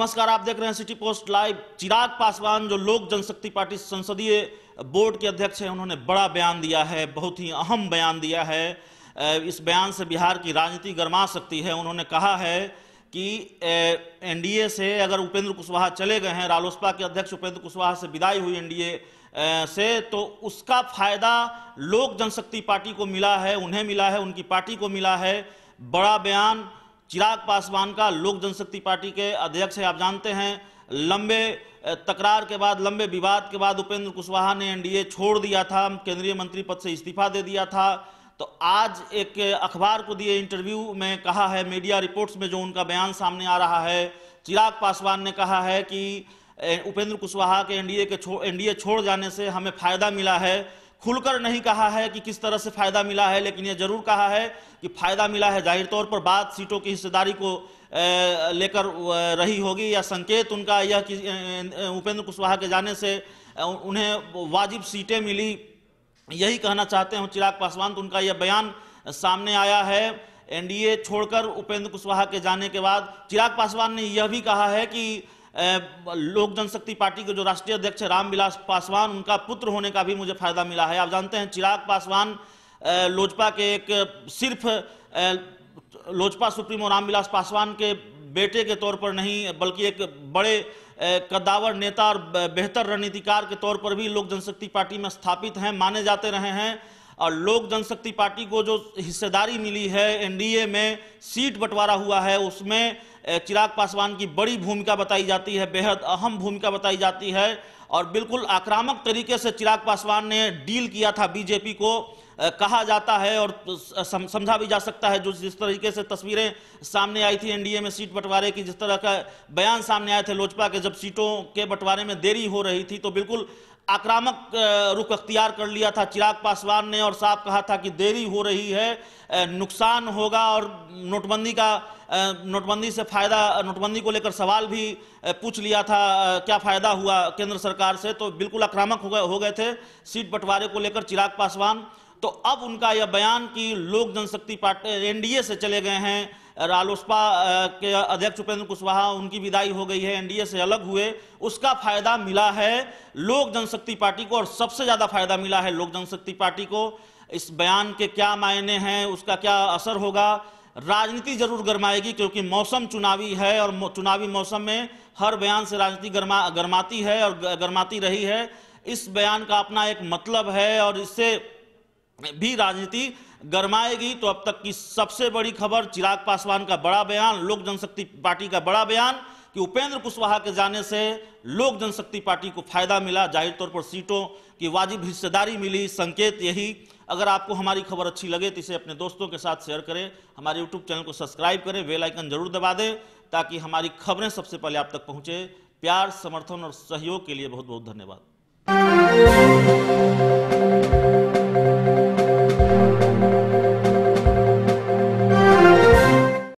नमस्कार, आप देख रहे हैं city post live. Chirag Paswan जो लोक जनशक्ति पार्टी संसदीय बोर्ड के अध्यक्ष हैं, उन्होंने बड़ा बयान दिया है, बहुत ही अहम बयान दिया है। इस बयान से बिहार की राजनीति गर्मा सकती है। उन्होंने कहा है कि एनडीए से अगर उपेंद्र कुशवाहा चले गए हैं, रालोसपा के अध्यक्ष उपेंद्र कुशवाहा से विदाई हुई एनडीए से, तो उसका फायदा लोक जनशक्ति पार्टी को मिला है, उन्हें मिला है, उनकी पार्टी को मिला है। बड़ा बयान चिराग पासवान का, लोक जनशक्ति पार्टी के अध्यक्ष है। आप जानते हैं, लंबे तकरार के बाद, लंबे विवाद के बाद उपेंद्र कुशवाहा ने एनडीए छोड़ दिया था, केंद्रीय मंत्री पद से इस्तीफा दे दिया था। तो आज एक अखबार को दिए इंटरव्यू में कहा है, मीडिया रिपोर्ट्स में जो उनका बयान सामने आ रहा है, चिराग पासवान ने कहा है कि उपेंद्र कुशवाहा के एनडीए छोड़ जाने से हमें फायदा मिला है। खुलकर नहीं कहा है कि किस तरह से फायदा मिला है, लेकिन यह जरूर कहा है कि फायदा मिला है। जाहिर तौर पर बात सीटों की हिस्सेदारी को लेकर रही होगी, या संकेत उनका यह कि उपेंद्र कुशवाहा के जाने से उन्हें वाजिब सीटें मिली, यही कहना चाहते हैं चिराग पासवान। तो उनका यह बयान सामने आया है एनडीए छोड़कर उपेंद्र कुशवाहा के जाने के बाद। चिराग पासवान ने यह भी कहा है कि लोक जनशक्ति पार्टी के जो राष्ट्रीय अध्यक्ष रामविलास पासवान, उनका पुत्र होने का भी मुझे फायदा मिला है। आप जानते हैं, चिराग पासवान लोजपा के सिर्फ लोजपा सुप्रीमो रामविलास पासवान के बेटे के तौर पर नहीं, बल्कि एक बड़े कद्दावर नेता और बेहतर रणनीतिकार के तौर पर भी लोक जनशक्ति पार्टी में स्थापित हैं, माने जाते रहे हैं। और लोक जनशक्ति पार्टी को जो हिस्सेदारी मिली है, एनडीए में सीट बंटवारा हुआ है, उसमें चिराग पासवान की बड़ी भूमिका बताई जाती है, बेहद अहम भूमिका बताई जाती है। और बिल्कुल आक्रामक तरीके से चिराग पासवान ने डील किया था बीजेपी को, कहा जाता है और समझा भी जा सकता है। जो जिस तरीके से तस्वीरें सामने आई थी एनडीए में सीट बंटवारे की, जिस तरह का बयान सामने आए थे लोजपा के, जब सीटों के बंटवारे में देरी हो रही थी, तो बिल्कुल आक्रामक रुख अख्तियार कर लिया था चिराग पासवान ने, और साफ कहा था कि देरी हो रही है, नुकसान होगा। और नोटबंदी से फायदा, नोटबंदी को लेकर सवाल भी पूछ लिया था, क्या फायदा हुआ केंद्र सरकार से। तो बिल्कुल आक्रामक हो गए थे सीट बंटवारे को लेकर चिराग पासवान। तो अब उनका यह बयान कि लोक जनशक्ति पार्टी एनडीए से चले गए हैं, रालोसपा के अध्यक्ष उपेंद्र कुशवाहा, उनकी विदाई हो गई है, एनडीए से अलग हुए, उसका फायदा मिला है लोक जनशक्ति पार्टी को, और सबसे ज्यादा फायदा मिला है लोक जनशक्ति पार्टी को। इस बयान के क्या मायने हैं, उसका क्या असर होगा, राजनीति जरूर गरमाएगी, क्योंकि मौसम चुनावी है और चुनावी मौसम में हर बयान से राजनीति गरमाती है और गरमाती रही है। इस बयान का अपना एक मतलब है और इससे भी राजनीति गरमाएगी। तो अब तक की सबसे बड़ी खबर, चिराग पासवान का बड़ा बयान, लोक जनशक्ति पार्टी का बड़ा बयान कि उपेंद्र कुशवाहा के जाने से लोक जनशक्ति पार्टी को फायदा मिला, जाहिर तौर पर सीटों की वाजिब हिस्सेदारी मिली, संकेत यही। अगर आपको हमारी खबर अच्छी लगे तो इसे अपने दोस्तों के साथ शेयर करें, हमारे यूट्यूब चैनल को सब्सक्राइब करें, बेल आइकन जरूर दबा दें, ताकि हमारी खबरें सबसे पहले आप तक पहुंचे। प्यार, समर्थन और सहयोग के लिए बहुत बहुत धन्यवाद।